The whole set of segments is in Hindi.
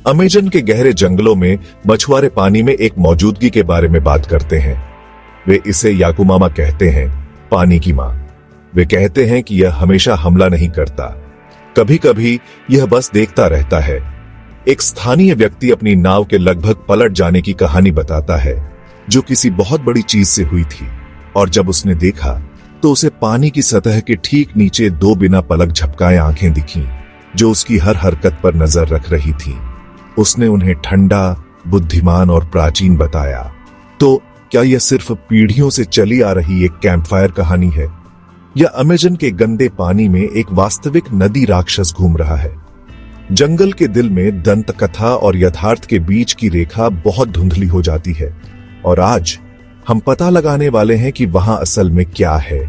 अमेजन के गहरे जंगलों में मछुआरे पानी में एक मौजूदगी के बारे में बात करते हैं। वे इसे याकुमामा कहते हैं, पानी की मां। वे कहते हैं कि यह हमेशा हमला नहीं करता, कभी कभी यह बस देखता रहता है। एक स्थानीय व्यक्ति अपनी नाव के लगभग पलट जाने की कहानी बताता है, जो किसी बहुत बड़ी चीज से हुई थी, और जब उसने देखा तो उसे पानी की सतह के ठीक नीचे दो बिना पलक झपकाए आंखें दिखीं, जो उसकी हर हरकत पर नजर रख रही थीं। उसने उन्हें ठंडा, बुद्धिमान और प्राचीन बताया। तो क्या यह सिर्फ पीढ़ियों से चली आ रही एक कैंपफायर कहानी है, या अमेजन के गंदे पानी में एक वास्तविक नदी राक्षस घूम रहा है? जंगल के दिल में दंत कथा और यथार्थ के बीच की रेखा बहुत धुंधली हो जाती है, और आज हम पता लगाने वाले हैं कि वहां असल में क्या है।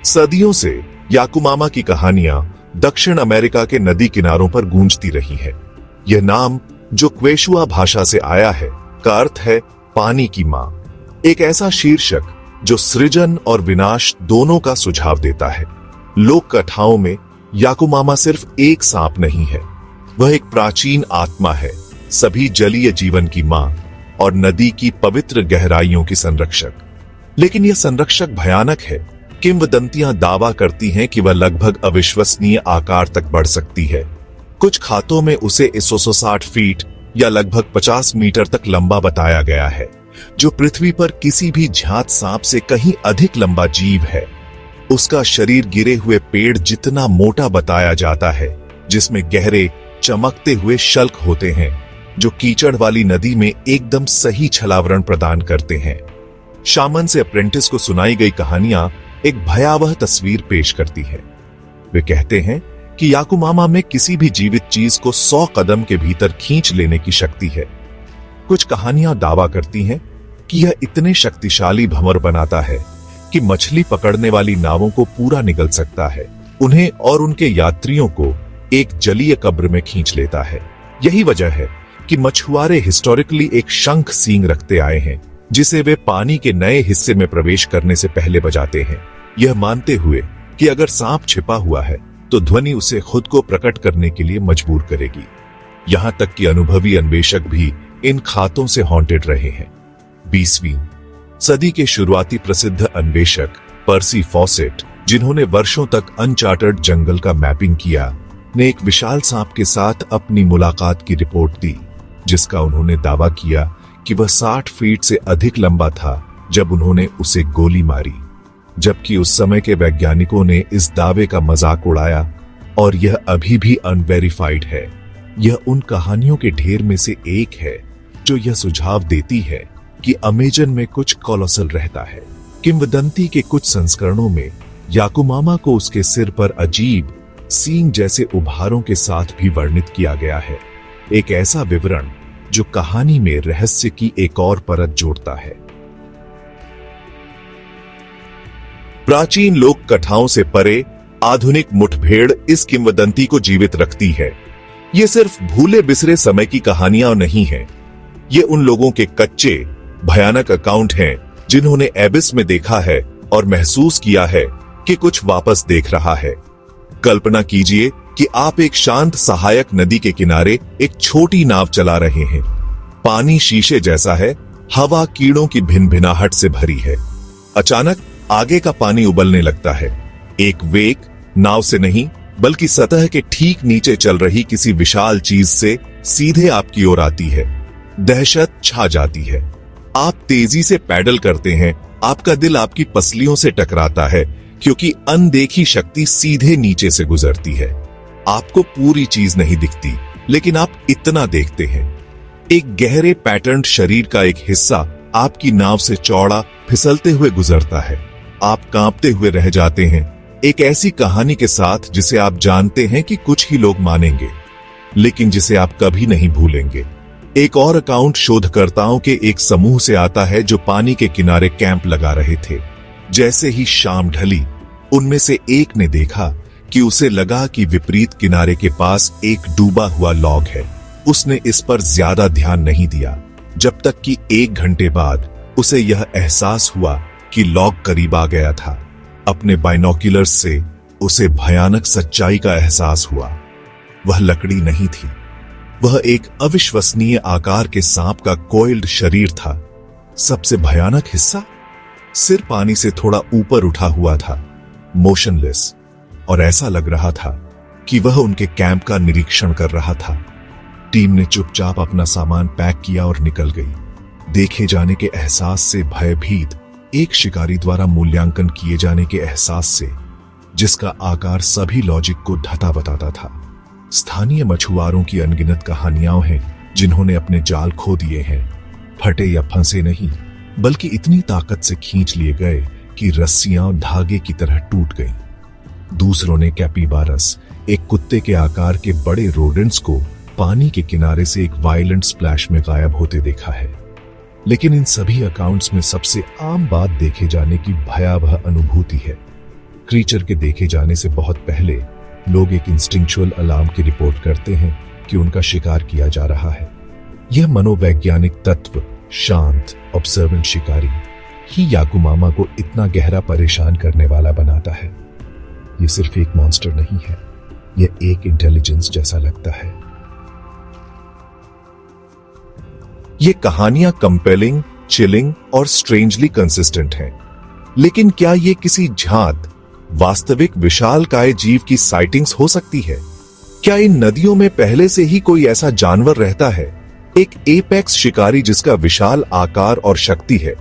सदियों से याकुमामा की कहानियां दक्षिण अमेरिका के नदी किनारों पर गूंजती रही है। यह नाम, जो क्वेशुआ भाषा से आया है, का अर्थ है पानी की मां। एक ऐसा शीर्षक जो सृजन और विनाश दोनों का सुझाव देता है। लोक कथाओं में याकुमामा सिर्फ एक सांप नहीं है, वह एक प्राचीन आत्मा है, सभी जलीय जीवन की मां और नदी की पवित्र गहराइयों की संरक्षक। लेकिन यह संरक्षक भयानक है। किंवदंतियां दावा करती हैं कि वह लगभग अविश्वसनीय आकार तक बढ़ सकती है। कुछ खातों में उसे 160 फीट या लगभग 50 मीटर तक लंबा बताया गया है, जो पृथ्वी पर किसी भी ज्ञात सांप से कहीं अधिक लंबा जीव है। उसका शरीर गिरे हुए पेड़ जितना मोटा बताया जाता है, जिसमें गहरे चमकते हुए शल्क होते हैं, जो कीचड़ वाली नदी में एकदम सही छलावरण प्रदान करते हैं। शामन से अप्रेंटिस को सुनाई गई कहानियां एक भयावह तस्वीर पेश करती है। वे कहते हैं कि याकुमामा में किसी भी जीवित चीज को 100 कदम के भीतर खींच लेने की शक्ति है। कुछ कहानियां दावा करती हैं कि यह इतने शक्तिशाली भंवर बनाता है कि मछली पकड़ने वाली नावों को पूरा निगल सकता है, उन्हें और उनके यात्रियों को एक जलीय कब्र में खींच लेता है। यही वजह है कि मछुआरे हिस्टोरिकली एक शंख सींग रखते आए हैं, जिसे वे पानी के नए हिस्से में प्रवेश करने से पहले बजाते हैं, यह मानते हुए कि अगर सांप छिपा हुआ है तो ध्वनि उसे खुद को प्रकट करने के लिए मजबूर करेगी। यहां तक कि अनुभवी अन्वेषक भी इन खातों से हॉन्टेड रहे हैं। 20वीं सदी के शुरुआती प्रसिद्ध अन्वेषक पर्सी फॉसेट, जिन्होंने वर्षों तक अनचार्टर्ड जंगल का मैपिंग किया, ने एक विशाल सांप के साथ अपनी मुलाकात की रिपोर्ट दी, जिसका उन्होंने दावा किया कि वह 60 फीट से अधिक लंबा था जब उन्होंने उसे गोली मारी। जबकि उस समय के वैज्ञानिकों ने इस दावे का मजाक उड़ाया, और यह अभी भी अनवेरिफाइड है। यह उन कहानियों के ढेर में से एक है जो यह सुझाव देती है कि अमेजन में कुछ कोलोसल रहता है। किंवदंती के कुछ संस्करणों में याकुमामा को उसके सिर पर अजीब सींग जैसे उभारों के साथ भी वर्णित किया गया है, एक ऐसा विवरण जो कहानी में रहस्य की एक और परत जोड़ता है। प्राचीन लोक कथाओं से परे आधुनिक मुठभेड़ इस किंवदंती को जीवित रखती है। ये सिर्फ भूले बिसरे समय की कहानियां नहीं हैं। ये उन लोगों के कच्चे, भयानक अकाउंट हैं जिन्होंने एबिस में देखा है और महसूस किया है कि कुछ वापस देख रहा है। कल्पना कीजिए कि आप एक शांत सहायक नदी के किनारे एक छोटी नाव चला रहे हैं। पानी शीशे जैसा है, हवा कीड़ों की भिनभिनाहट से भरी है। अचानक आगे का पानी उबलने लगता है। एक वेग नाव से नहीं, बल्कि सतह के ठीक नीचे चल रही किसी विशाल चीज से सीधे आपकी ओर आती है। दहशत छा जाती है। आप तेजी से पैडल करते हैं। आपका दिल आपकी पसलियों से टकराता है, क्योंकि अनदेखी शक्ति सीधे नीचे से गुजरती है। आपको पूरी चीज नहीं दिखती, लेकिन आप इतना देखते हैं। एक गहरे पैटर्न शरीर का एक हिस्सा आपकी नाव से चौड़ा फिसलते हुए गुजरता है। आप कांपते हुए रह जाते हैं, एक ऐसी कहानी के साथ जिसे आप जानते हैं कि कुछ ही लोग मानेंगे, लेकिन जिसे आप कभी नहीं भूलेंगे। एक और अकाउंट शोधकर्ताओं के एक समूह से आता है जो पानी के किनारे कैंप लगा रहे थे। जैसे ही शाम ढली, उनमें से एक ने देखा कि उसे लगा कि विपरीत किनारे के पास एक डूबा हुआ लॉग है। उसने इस पर ज्यादा ध्यान नहीं दिया, जब तक कि 1 घंटे बाद उसे यह एहसास हुआ कि लॉग करीब आ गया था। अपने बाइनोक्यूलर्स से उसे भयानक सच्चाई का एहसास हुआ। वह लकड़ी नहीं थी, वह एक अविश्वसनीय आकार के सांप का कोइल्ड शरीर था। सबसे भयानक हिस्सा, सिर पानी से थोड़ा ऊपर उठा हुआ था, मोशनलेस, और ऐसा लग रहा था कि वह उनके कैंप का निरीक्षण कर रहा था। टीम ने चुपचाप अपना सामान पैक किया और निकल गई। देखे जाने के एहसास से भयभीत, एक शिकारी द्वारा मूल्यांकन किए जाने के एहसास से, जिसका आकार सभी लॉजिक को ढता बताता था। स्थानीय मछुआरों की अनगिनत कहानियां हैं जिन्होंने अपने जाल खो दिए हैं, फटे या फंसे नहीं, बल्कि इतनी ताकत से खींच लिए गए कि रस्सियां धागे की तरह टूट गईं। दूसरों ने कैपिबारस, एक कुत्ते के आकार के बड़े रोडेंट्स को पानी के किनारे से एक वायलेंट स्प्लैश में गायब होते देखा है। लेकिन इन सभी अकाउंट्स में सबसे आम बात देखे जाने की भयावह अनुभूति है। क्रीचर के देखे जाने से बहुत पहले लोग एक इंस्टिंक्चुअल अलार्म की रिपोर्ट करते हैं कि उनका शिकार किया जा रहा है। यह मनोवैज्ञानिक तत्व, शांत ऑब्जर्वेंट शिकारी, ही याकुमामा को इतना गहरा परेशान करने वाला बनाता है। यह सिर्फ एक मॉन्स्टर नहीं है, यह एक इंटेलिजेंस जैसा लगता है। ये कहानियां कंपेलिंग, चिलिंग और स्ट्रेंजली कंसिस्टेंट हैं। लेकिन क्या ये किसी झांत वास्तविक विशालकाय जीव की साइटिंग्स हो सकती है? क्या इन नदियों में पहले से ही कोई ऐसा जानवर रहता है, एक एपेक्स शिकारी जिसका विशाल आकार और शक्ति है,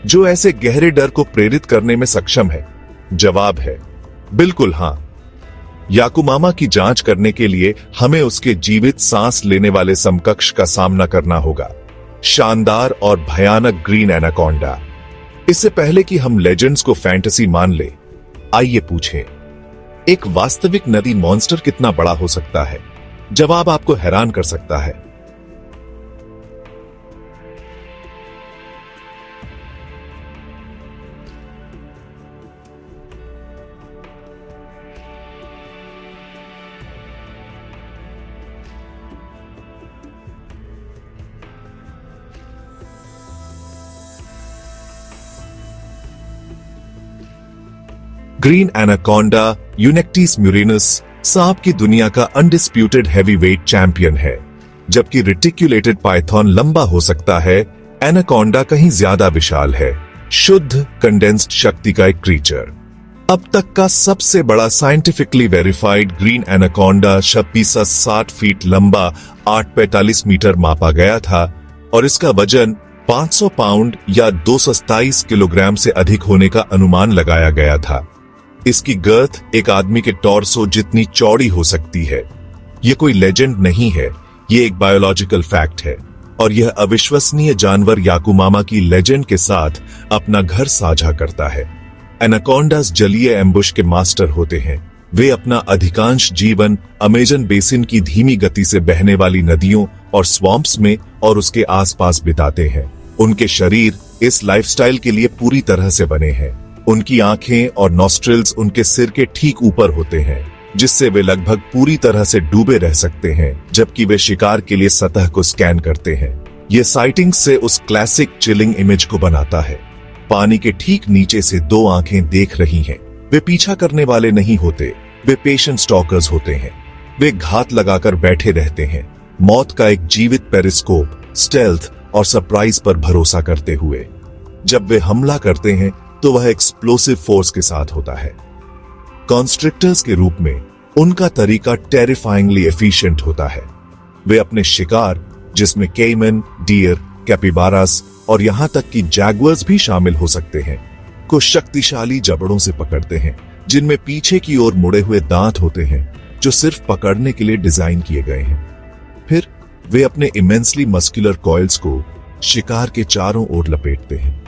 जो ऐसे गहरे डर को प्रेरित करने में सक्षम है? जवाब है बिल्कुल हां। याकुमामा की जांच करने के लिए हमें उसके जीवित सांस लेने वाले समकक्ष का सामना करना होगा, शानदार और भयानक ग्रीन एनाकोंडा। इससे पहले कि हम लेजेंड्स को फैंटेसी मान ले, आइए पूछें, एक वास्तविक नदी मॉन्स्टर कितना बड़ा हो सकता है? जवाब आपको हैरान कर सकता है। ग्रीन एनाकोंडा यूनेक्टिस म्यूरिनस सांप की दुनिया का अनडिस्प्यूटेड हैवीवेट चैंपियन है। जबकि रेटिकुलेटेड पाइथन लंबा हो सकता है, एनाकोंडा कहीं ज्यादा विशाल है, शुद्ध कंडेंस्ड शक्ति का एक क्रीचर। अब तक का सबसे बड़ा scientifically verified green anaconda 60 feet लंबा 845 मीटर मापा गया था और इसका वजन 500 पाउंड या 227 किलोग्राम से अधिक होने का अनुमान लगाया गया था। इसकी गर्थ एक आदमी के टॉर्सो जितनी चौड़ी हो सकती है। यह कोई लेजेंड नहीं है, यह एक बायोलॉजिकल फैक्ट है और यह अविश्वसनीय जानवर याकुमामा की लेजेंड के साथ अपना घर साझा करता है। एनाकोंडास जलीय एम्बुश के मास्टर होते हैं। वे अपना अधिकांश जीवन अमेजन बेसिन की धीमी गति से बहने वाली नदियों और स्वॉम्प्स में और उसके आसपास बिताते हैं। उनके शरीर इस लाइफस्टाइल के लिए पूरी तरह से बने हैं। उनकी आंखें और नॉस्ट्रिल्स उनके सिर के ठीक ऊपर होते हैं, जिससे वे लगभग पूरी तरह से डूबे रह सकते हैं जबकि वे शिकार के लिए सतह को स्कैन करते हैं। ये साइटिंग से उस क्लासिक चिलिंग इमेज को बनाता है। पानी के ठीक नीचे से 2 आंखें देख रही हैं। वे पीछा करने वाले नहीं होते, वे पेशेंट स्टॉकर्स होते हैं। वे घात लगाकर बैठे रहते हैं, मौत का एक जीवित पेरिस्कोप, स्टेल्थ और सरप्राइज पर भरोसा करते हुए। जब वे हमला करते हैं तो वह एक्सप्लोसिव फोर्स के साथ होता है। कॉन्स्ट्रिक्टर्स के रूप में उनका तरीका टेरिफाइंगली एफिशिएंट होता है। वे अपने शिकार, जिसमें केमन, डियर, कैपिबारास और यहां तक कि जैगवर्स भी शामिल हो सकते हैं, को शक्तिशाली जबड़ों से पकड़ते हैं, जिनमें पीछे की ओर मुड़े हुए दांत होते हैं जो सिर्फ पकड़ने के लिए डिजाइन किए गए हैं। फिर वे अपने इमेंसली मस्कुलर कॉइल्स को शिकार के चारों ओर लपेटते हैं।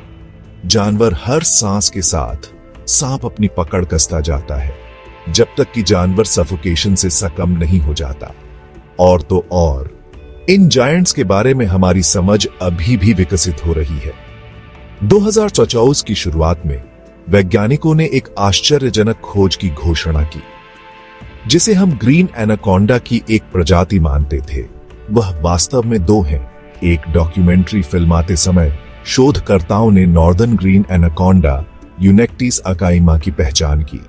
जानवर हर सांस के साथ सांप अपनी पकड़ कसता जाता है, जब तक कि जानवर सफोकेशन से सकम नहीं हो जाता। और तो और इन जायंट्स के बारे में हमारी समझ अभी भी विकसित हो रही है। 2024 की शुरुआत में वैज्ञानिकों ने एक आश्चर्यजनक खोज की घोषणा की, जिसे हम ग्रीन एनाकोंडा की एक प्रजाति मानते थे। वह वास्तव में दो हैं। एक डॉक्यूमेंट्री फिल्माते समय शोधकर्ताओं ने नॉर्दर्न ग्रीन एनाकोंडा यूनेक्टिस अकाइमा की पहचान की।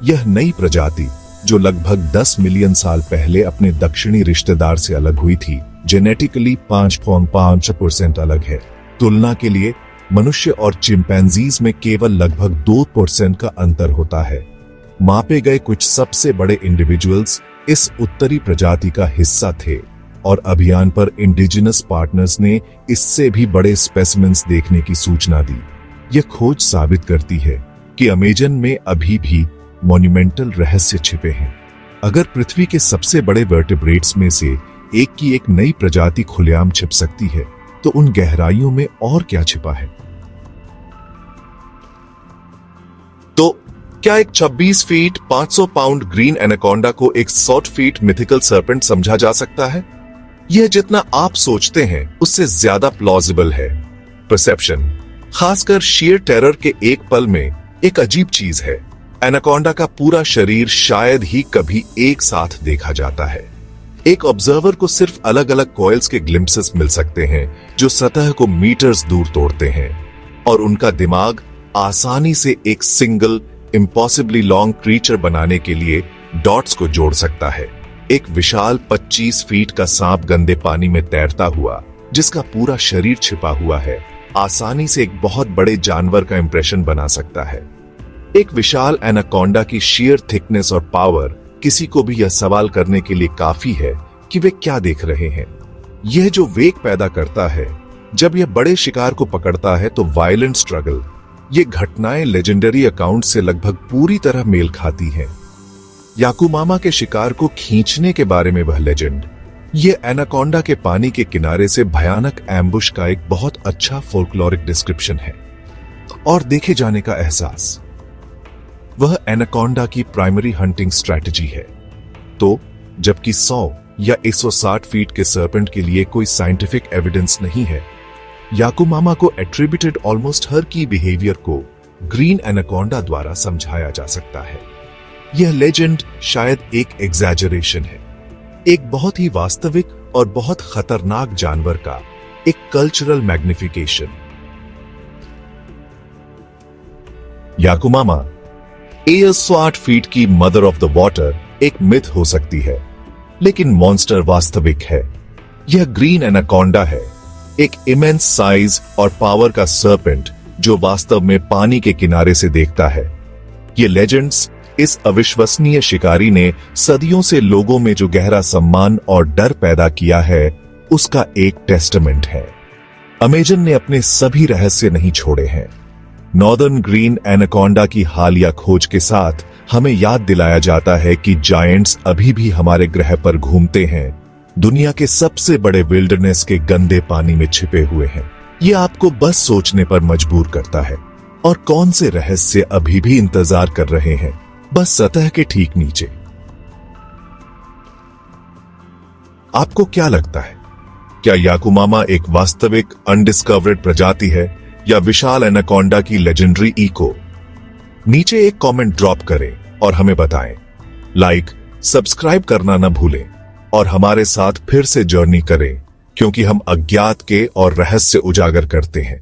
यह नई प्रजाति, जो लगभग 10 मिलियन साल पहले अपने दक्षिणी रिश्तेदार से अलग हुई थी, जेनेटिकली 5.5% अलग है। तुलना के लिए मनुष्य और चिंपैंजीज में केवल लगभग 2% का अंतर होता है। मापे गए कुछ सबसे बड़े इंडिविजुअल्स इस उत्तरी प्रजाति का हिस्सा थे और अभियान पर इंडिजिनस पार्टनर्स ने इससे भी बड़े स्पेसिमेंस देखने की सूचना दी। यह खोज साबित करती है कि अमेजन में अभी भी मॉन्यूमेंटल रहस्य छिपे हैं। अगर पृथ्वी के सबसे बड़े वर्टिब्रेट्स में से एक की एक नई प्रजाति खुलेआम छिप सकती है, तो उन गहराइयों में और क्या छिपा है? तो क्या एक 26 फीट 500 पाउंड ग्रीन एनाकोंडा को एक 100 फीट मिथिकल सर्पेंट समझा जा सकता है? यह जितना आप सोचते हैं उससे ज्यादा प्लॉजिबल है। परसेप्शन, खासकर शेयर टेरर के एक पल में, एक अजीब चीज है। एनाकोंडा का पूरा शरीर शायद ही कभी एक साथ देखा जाता है। एक ऑब्जर्वर को सिर्फ अलग अलग कॉइल्स के ग्लिम्पसेस मिल सकते हैं जो सतह को मीटर्स दूर तोड़ते हैं, और उनका दिमाग आसानी से एक सिंगल इम्पॉसिबली लॉन्ग क्रीचर बनाने के लिए डॉट्स को जोड़ सकता है। एक विशाल 25 फीट का सांप गंदे पानी में तैरता हुआ, जिसका पूरा शरीर छिपा हुआ है, आसानी से एक बहुत बड़े जानवर का इंप्रेशन बना सकता है। एक विशाल एनाकोंडा की शेयर थिकनेस और पावर किसी को भी यह सवाल करने के लिए काफी है कि वे क्या देख रहे हैं। यह जो वेग पैदा करता है जब यह बड़े शिकार को पकड़ता है, तो वायलेंट स्ट्रगल, ये घटनाएं लेजेंडरी अकाउंट से लगभग पूरी तरह मेल खाती हैं। याकुमामा के शिकार को खींचने के बारे में वह लेजेंड, यह एनाकोंडा के पानी के किनारे से भयानक एम्बुश का एक बहुत अच्छा फोल्कलोरिक डिस्क्रिप्शन है। और देखे जाने का एहसास, वह एनाकोंडा की प्राइमरी हंटिंग स्ट्रैटेजी है। तो जबकि 100 या 160 फीट के सर्पेंट के लिए कोई साइंटिफिक एविडेंस नहीं है, याकुमामा को एट्रिब्यूटेड ऑलमोस्ट हर की बिहेवियर को ग्रीन एनाकोंडा द्वारा समझाया जा सकता है। यह लेजेंड शायद एक एग्जैजरेशन है, एक बहुत ही वास्तविक और बहुत खतरनाक जानवर का एक कल्चरल मैग्निफिकेशन। याकुमामा 160 फीट की मदर ऑफ द वाटर एक मिथ हो सकती है, लेकिन मॉन्स्टर वास्तविक है। यह ग्रीन एनाकोंडा है, एक इमेंस साइज और पावर का सर्पेंट जो वास्तव में पानी के किनारे से देखता है। ये लेजेंड्स, इस अविश्वसनीय शिकारी ने सदियों से लोगों में जो गहरा सम्मान और डर पैदा किया है, उसका एक टेस्टामेंट है। अमेजन ने अपने सभी रहस्य नहीं छोड़े हैं। नॉर्दर्न ग्रीन एनाकोंडा की हालिया खोज के साथ हमें याद दिलाया जाता है कि जायंट्स अभी भी हमारे ग्रह पर घूमते हैं, दुनिया के सबसे बड़े विल्डरनेस के गंदे पानी में छिपे हुए हैं। यह आपको बस सोचने पर मजबूर करता है, और कौन से रहस्य अभी भी इंतजार कर रहे हैं, बस सतह के ठीक नीचे। आपको क्या लगता है? क्या याकुमामा एक वास्तविक अनडिस्कवर्ड प्रजाति है या विशाल एनाकोंडा की लेजेंडरी इको? नीचे एक कमेंट ड्रॉप करें और हमें बताएं। लाइक, सब्सक्राइब करना न भूलें और हमारे साथ फिर से जर्नी करें, क्योंकि हम अज्ञात के और रहस्य उजागर करते हैं।